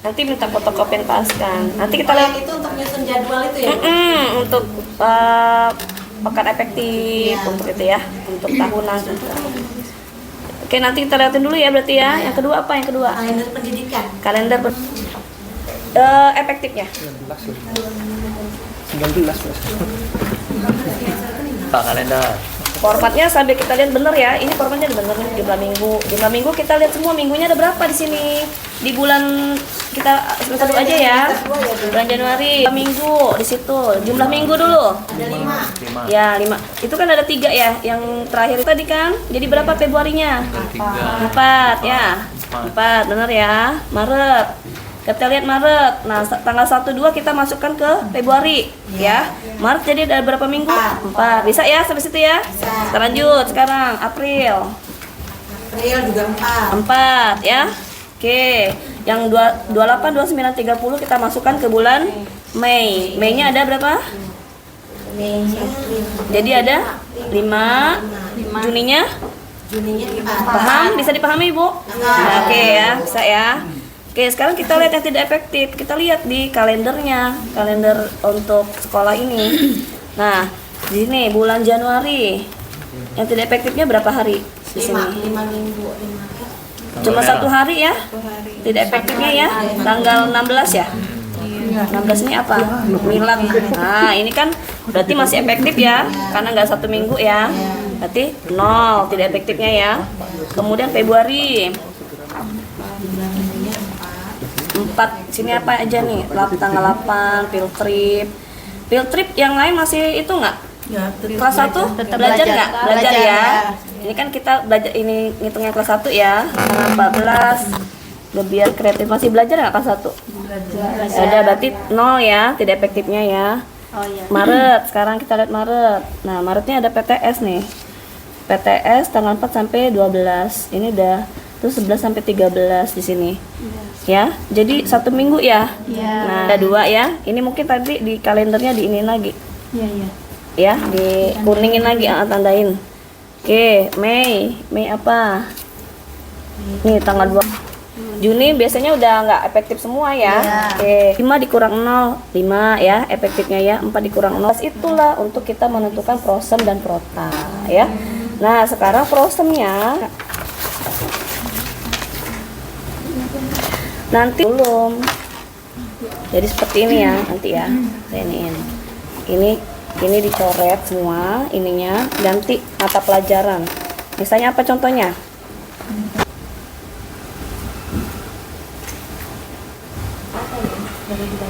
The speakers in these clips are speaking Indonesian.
Nanti minta fotokopian paskan. Nanti kita yang lihat itu untuk nyusun jadwal itu ya. untuk pekan efektif untuk itu ya, untuk tahunan. Oke, nanti kita lihatin dulu ya berarti ya. Yang kedua apa? Yang kedua Kalender pendidikan. kalender efektifnya. 19 Pak kalender. Formatnya sampai kita lihat bener ya. Ini formatnya ada bener nih, jumlah minggu. Jumlah minggu kita lihat semua minggunya ada berapa di sini. Di bulan kita semester 2 aja ya. Bulan Januari minggu di situ. Jumlah minggu dulu. Ada 5. Ya 5. Itu kan ada 3 ya. Yang terakhir tadi kan. Jadi berapa Februarinya? 4 ya. 4 bener ya. Maret. Kita lihat Maret. Nah, tanggal 1 2 kita masukkan ke Februari ya. Maret jadi ada berapa minggu? 4. Bisa ya sampai situ ya? Kita lanjut sekarang April. April juga 4. 4 ya. Oke. Yang 28 29 30 kita masukkan ke bulan Mei. Mei-nya ada berapa? Mei-nya Jadi ada 5. Juninya? Juninya 4. Paham? Bisa dipahami, Bu? Nah, oke ya, bisa ya. Oke, sekarang kita lihat yang tidak efektif. Kita lihat di kalendernya, kalender untuk sekolah ini. Nah, di sini bulan Januari. Yang tidak efektifnya berapa hari di sini? 5 minggu. 5. Cuma 1 hari ya? Tidak efektifnya ya? Tanggal 16 ya? 16 ini apa? Milad. Nah, ini kan berarti masih efektif ya? Karena nggak 1 minggu ya? Berarti 0 tidak efektifnya ya. Kemudian Februari 4, sini apa aja nih? Tanggal 8, field trip. Field trip yang lain masih itu nggak? Ya, Kelas 1 tetap belajar nggak? Belajar ya. Ini kan kita belajar ini ngitungnya kelas 1 ya. Tanggal 14. Biar kreatif masih belajar nggak kelas 1? Belajar. Ada berarti 0 ya, tidak efektifnya ya. Oh iya. Maret, sekarang kita lihat Maret. Nah, Maretnya ada PTS nih. PTS tanggal 4 sampai 12. Ini udah terus 11 sampai 13 di sini. Ya, jadi 1 minggu ya. Nah, ada 2 ya. Ini mungkin tadi di kalendernya diinin lagi. Iya. Ya, dikuningin lagi, tandain. Oke, Mei apa? Nih tanggal 2 Juni biasanya udah nggak efektif semua ya. Oke, 5 dikurang 0, 5 ya efektifnya ya. 4 dikurang 0. Itulah untuk kita menentukan prosem dan prota ya. Nah, sekarang prosemnya nanti belum. Jadi seperti ini ya nanti ya. Saya ini dicoret semua ininya, ganti mata pelajaran. Misalnya apa contohnya?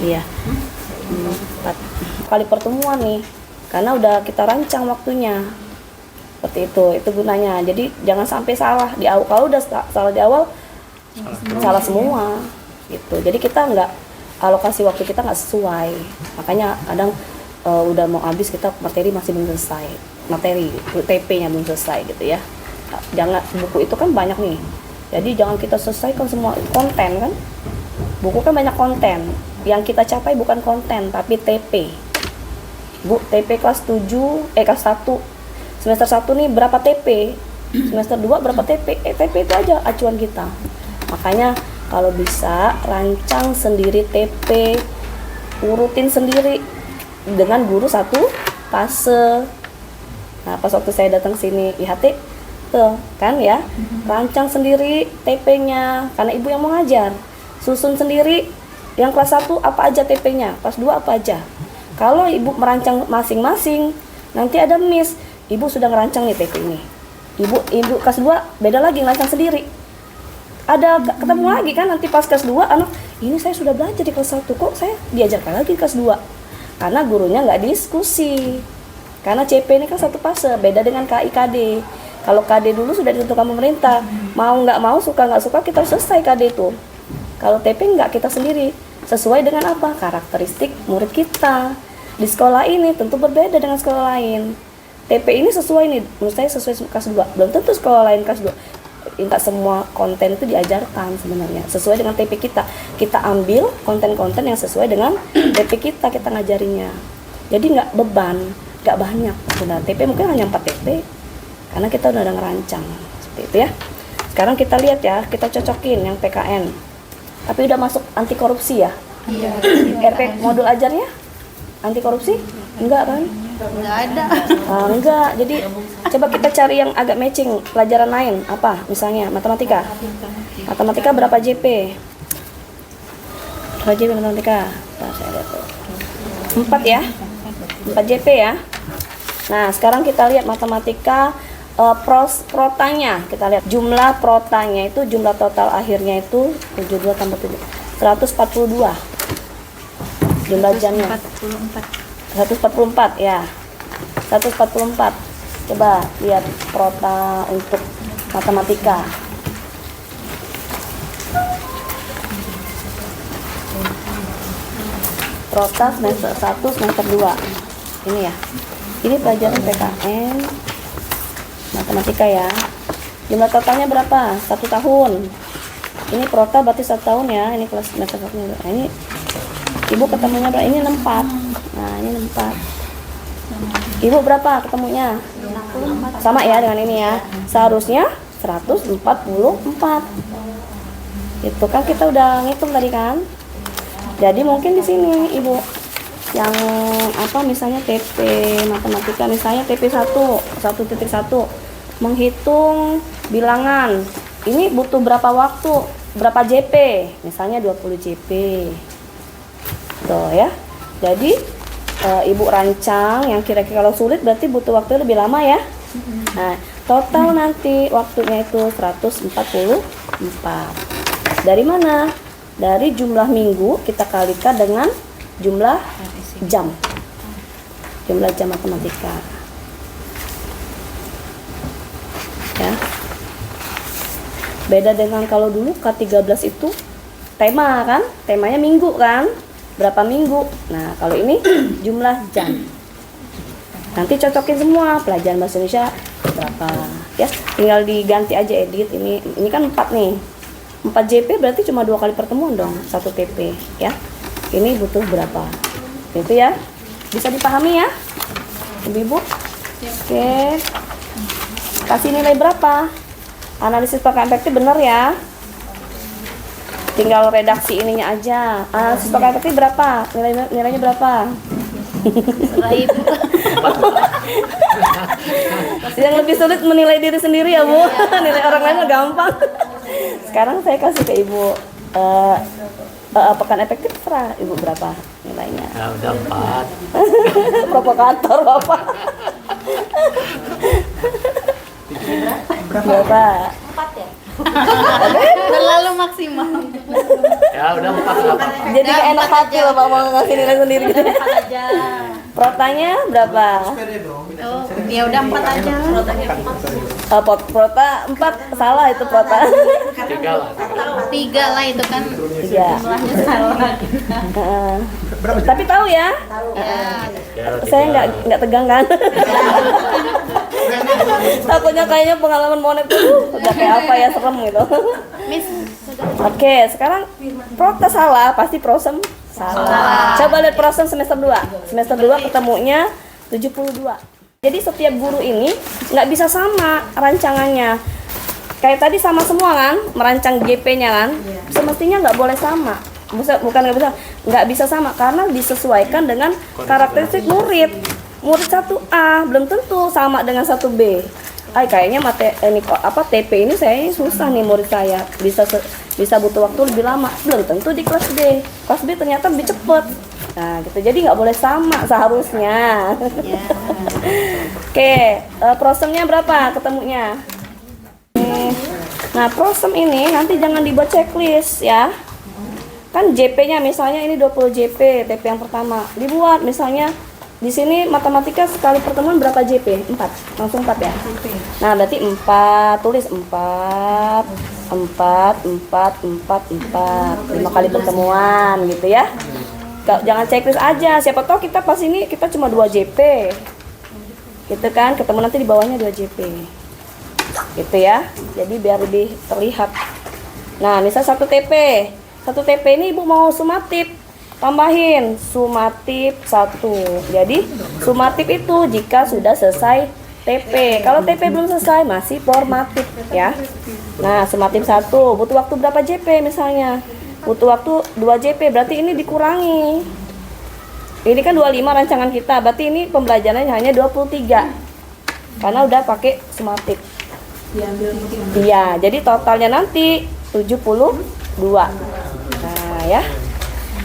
Iya. 4 kali pertemuan nih. Karena udah kita rancang waktunya. Seperti itu gunanya. Jadi jangan sampai salah di awal. Kalau udah salah di awal, salah semua gitu. Jadi kita nggak alokasi waktu kita nggak sesuai. Makanya kadang udah mau habis kita materi masih belum selesai. Materi TP-nya belum selesai gitu ya. Jangan, buku itu kan banyak nih. Jadi jangan kita selesaikan semua konten kan. Buku kan banyak konten. Yang kita capai bukan konten tapi TP. Bu, TP kelas 7 kelas 1. Semester 1 nih berapa TP? Semester 2 berapa TP? TP itu aja acuan kita. Makanya kalau bisa rancang sendiri TP, urutin sendiri dengan guru satu fase. Nah, pas waktu saya datang sini IHT tuh kan ya, rancang sendiri TP-nya karena ibu yang mau ngajar. Susun sendiri yang kelas 1 apa aja TP-nya, kelas 2 apa aja. Kalau ibu merancang masing-masing, nanti ada miss, ibu sudah ngerancang nih TP ini. Ibu kelas 2 beda lagi ngerancang sendiri. Ada ketemu lagi kan nanti pas kelas 2 anak, ini saya sudah belajar di kelas 1 kok saya diajarkan lagi di kelas 2. Karena gurunya nggak diskusi. Karena CP ini kan satu fase, beda dengan KIKD. Kalau KD dulu sudah ditentukan pemerintah, mau nggak mau, suka nggak suka kita selesai KD itu. Kalau TP nggak, kita sendiri. Sesuai dengan apa? Karakteristik murid kita. Di sekolah ini tentu berbeda dengan sekolah lain. TP ini sesuai nih, menurut saya sesuai kelas 2. Belum tentu sekolah lain kelas 2. Enggak semua konten itu diajarkan sebenarnya. Sesuai dengan TP kita. Kita ambil konten-konten yang sesuai dengan TP kita ngajarinya. Jadi nggak beban, nggak banyak. Sudah TP mungkin hanya 4 TP. Karena kita udah ngerancang. Seperti itu ya. Sekarang kita lihat ya, kita cocokin yang PKN. Tapi udah masuk anti korupsi ya? Iya. RP modul ajarnya anti korupsi? Enggak kan? Enggak ada. Enggak. Jadi coba kita cari yang agak matching pelajaran lain. Apa? Misalnya matematika. Matematika berapa JP? Berapa JP matematika? Nah, saya lihat tuh. 4 ya? 4 JP ya? Nah, sekarang kita lihat matematika protanya. Kita lihat jumlah protanya itu, jumlah total akhirnya itu 72 tambah 7 142. Jumlah jamnya 144 ya. 144. Coba lihat prota untuk matematika. Prota semester 1 semester 2. Ini ya. Ini pelajaran PKN matematika ya. Jumlah totalnya berapa? 1 tahun. Ini prota berarti 1 tahun ya. Ini kelas semester 1. Nah, ini ibu ketemunya berapa? Ini 64. Nah, ini 64. Ibu berapa ketemunya? Sama ya dengan ini ya. Seharusnya 144. Itu kan kita udah ngitung tadi kan. Jadi mungkin di sini ibu yang apa misalnya TP matematika misalnya TP 1 1.1 menghitung bilangan. Ini butuh berapa waktu? Berapa JP? Misalnya 20 JP. Tuh ya. Jadi ibu rancang yang kira-kira kalau sulit berarti butuh waktu lebih lama ya. Nah, total nanti waktunya itu 144. Dari mana? Dari jumlah minggu kita kalikan dengan jumlah jam. Jumlah jam matematika. Ya. Beda dengan kalau dulu K13 itu tema kan? Temanya minggu kan? Berapa minggu? Nah, kalau ini jumlah jam. Nanti cocokin semua pelajaran bahasa Indonesia berapa. Ya, tinggal diganti aja edit ini kan 4 nih. 4 JP berarti cuma 2 kali pertemuan dong, 1 TP ya. Ini butuh berapa? Itu ya. Bisa dipahami ya? Ibu-ibu? Oke. Kasih nilai berapa? Analisis pakai efektif benar ya. Tinggal redaksi ininya aja. Analisis pakai efektif berapa? Nilainya berapa? Yang lebih sulit menilai diri sendiri ya Bu. Nilai orang lain mah gampang. Sekarang saya kasih ke ibu pekan efektif terserah ibu berapa nilainya. Ya udah 4. Provokator bapak. Berapa? 4 ya? Terlalu maksimal. Ya udah 4 lah. Jadi gak enak hati loh pak mau ngasih nilai sendiri gitu. 4 aja. Protanya berapa? Oh, ya udah 4 aja. Prota 4 salah itu prota. 3 lah. 3 lah itu kan. 3. Jumlahnya salah. Tapi tahu ya? Ya. Saya nggak tegang kan? Takutnya kayaknya pengalaman monet tuh udah kayak apa ya, serem gitu. Miss, Oke, sekarang prota salah, pasti prosem salah. Coba lihat prosem semester 2. Semester 2 ketemunya 72. Jadi setiap guru ini nggak bisa sama rancangannya. Kayak tadi sama semua kan, merancang GP-nya kan. Semestinya nggak boleh sama. Bukan nggak bisa sama karena disesuaikan dengan karakteristik murid. Murid 1A belum tentu sama dengan 1B. Kayaknya TP ini saya susah nih murid saya. Bisa butuh waktu lebih lama. Belum tentu di kelas B. Kelas B ternyata lebih cepet. Nah, gitu. Jadi nggak boleh sama seharusnya. Oke, prosemnya berapa ketemunya? Nah, prosem ini nanti jangan dibuat checklist ya. Kan JP-nya misalnya ini 20 JP, TP yang pertama. Dibuat misalnya di sini matematika sekali pertemuan berapa JP? 4. Langsung 4 ya. Nah, berarti 4, tulis 4 5 kali pertemuan gitu ya. Jangan checklist aja. Siapa tahu kita pas ini kita cuma 2 JP. Gitu kan, ketemu nanti di bawahnya 2 JP. Gitu ya. Jadi biar lebih terlihat. Nah, misal 1 TP. 1 TP ini Ibu mau sumatif. Tambahin sumatif 1. Jadi sumatif itu jika sudah selesai TP. Kalau TP belum selesai masih formatif ya. Nah, sumatif 1 butuh waktu berapa JP misalnya? butuh waktu 2 JP, berarti ini dikurangi. Ini kan 25 rancangan kita, berarti ini pembelajarannya hanya 23. Karena udah pakai Smartip. Iya, jadi totalnya nanti 72. Nah, ya.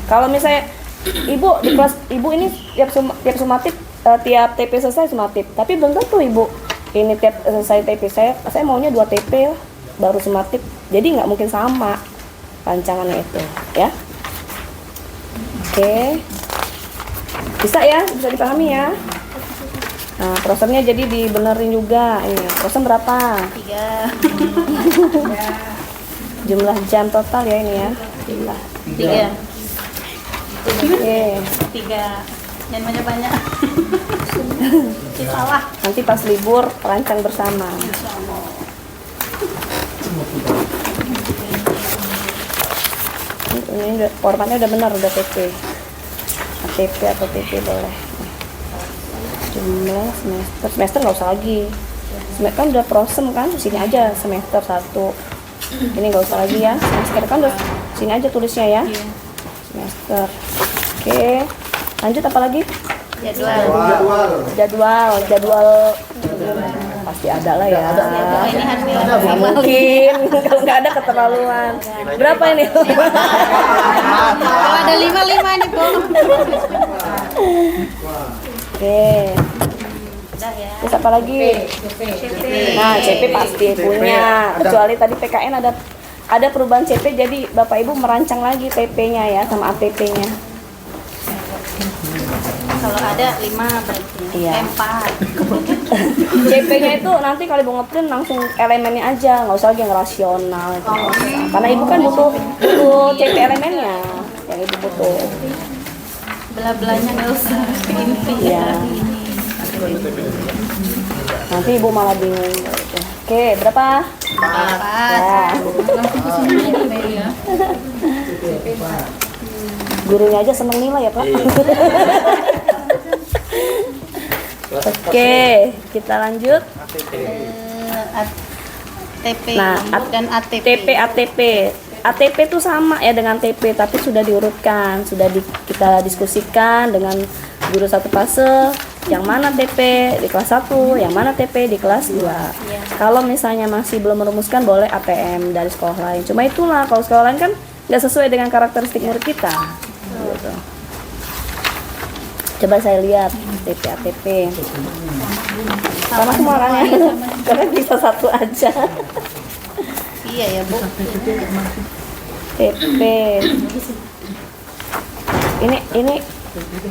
Kalau misalnya Ibu di kelas Ibu ini tiap Smartip, tiap TP selesai Smartip, tapi belum tentu Ibu ini tiap selesai TP. Saya maunya 2 TP baru Smartip. Jadi nggak mungkin sama rancangannya itu, ya. Oke. Bisa ya, bisa dipahami ya. Nah, prosennya jadi dibenerin juga. Ini prosen berapa? 3. Jumlah jam total ya ini ya. 3. Oke. 3. Jangan banyak-banyak. Salah. Nanti pas libur rancang bersama. Ini formatnya udah benar, udah TP. ATP atau TP boleh. Jumlah semester nggak usah lagi. Semester kan udah prosem kan, sini aja semester 1. Ini nggak usah lagi ya. Semester kan udah sini aja tulisnya ya. Semester. Oke. Lanjut apa lagi? Jadwal pasti ada lah ya. Ini harus Nggak mungkin kalau nggak ada keterlaluan. Berapa ini? Kalau ada 5 nih, Bu. Oke. Udah ya. Terus apa lagi? Nah, CP pasti punya. Kecuali tadi PKN ada perubahan CP, jadi Bapak Ibu merancang lagi TP-nya ya sama ATP-nya. Kalau ada 5 berarti. Iya. 4. CP-nya itu nanti kalau Ibu ngeprint langsung elemennya aja, nggak usah lagi yang rasional. Gitu. Karena Ibu kan butuh CP elemennya yang Ibu butuh. Belah-belahnya nggak usah. Inti Iya. Nanti Ibu malah bingung. Oke, berapa? 4. Ya. Gurunya aja seneng nilai ya Pak. Oke, kita lanjut. TP Nah, dan ATP. TP ATP. ATP itu sama ya dengan TP, tapi sudah diurutkan, kita diskusikan dengan guru satu fase. Yang mana TP di kelas 1, yang mana TP di kelas 2. Kalau misalnya masih belum merumuskan, boleh ATM dari sekolah lain. Cuma itulah, kalau sekolah lain kan nggak sesuai dengan karakteristik murid kita. Gitu. Coba saya lihat TP ATP. Sama semua kan ya? Karena bisa satu aja. Iya ya, Bu. TP.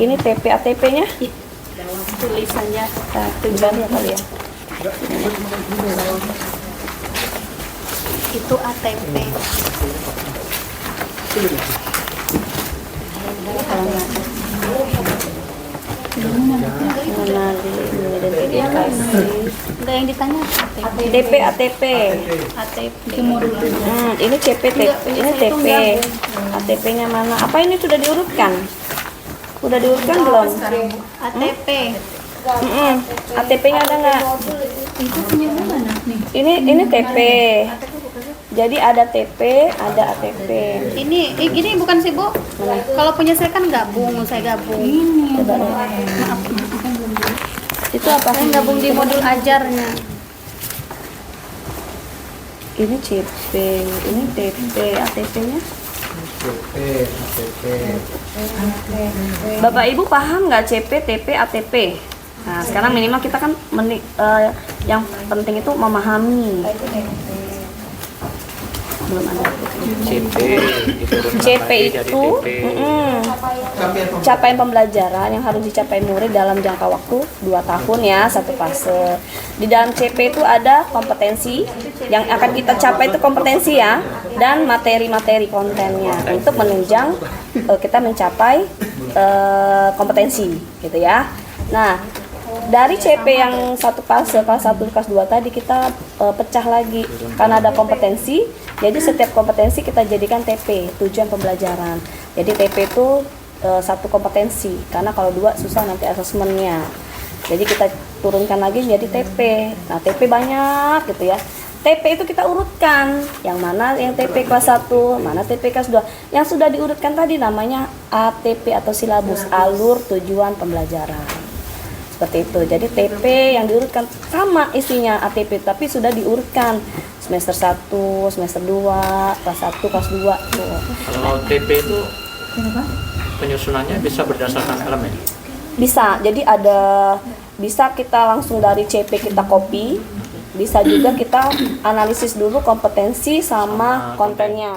Ini TP ATP-nya. Tulisannya Nah, tulisannya kali ya. itu ATP. Identifikasi. Enggak yang ditanya TP ATP. ATP. Ini CP TP, ini TP. ATP-nya mana? Apa ini sudah diurutkan? Udah diurutkan belum? ATP. ATP-nya ada nggak? Ini TP. Jadi ada TP, ada ATP. Ini gini bukan sih, Bu? Kalau punya saya kan gabung, saya gabung. Coba deh. Maaf. Itu apa? Saya gabung di modul ajarnya. Ini CP, ini TP, ATP-nya. Bapak Ibu paham nggak CP, TP, ATP? Nah, sekarang minimal kita kan yang penting itu memahami. Belum ada. CP itu capaian pembelajaran yang harus dicapai murid dalam jangka waktu 2 tahun ya, satu fase. Di dalam CP itu ada kompetensi yang akan kita capai, itu kompetensi ya, dan materi-materi kontennya untuk menunjang kita mencapai kompetensi gitu ya. Nah, dari CP yang satu fase, kelas 1, kelas 2 tadi kita pecah lagi karena ada kompetensi. Jadi setiap kompetensi kita jadikan TP, tujuan pembelajaran. Jadi TP itu satu kompetensi, karena kalau 2 susah nanti asesmennya. Jadi kita turunkan lagi jadi TP. Nah, TP banyak gitu ya. TP itu kita urutkan, yang mana yang TP kelas 1, mana TP kelas 2. Yang sudah diurutkan tadi namanya ATP atau silabus, alur tujuan pembelajaran. Seperti itu. Jadi TP yang diurutkan sama isinya ATP, tapi sudah diurutkan semester 1, semester 2, kelas 1, kelas 2 tuh. Kalau TP itu penyusunannya bisa berdasarkan elemen. Bisa. Jadi bisa kita langsung dari CP kita copy, bisa juga kita analisis dulu kompetensi sama kontennya.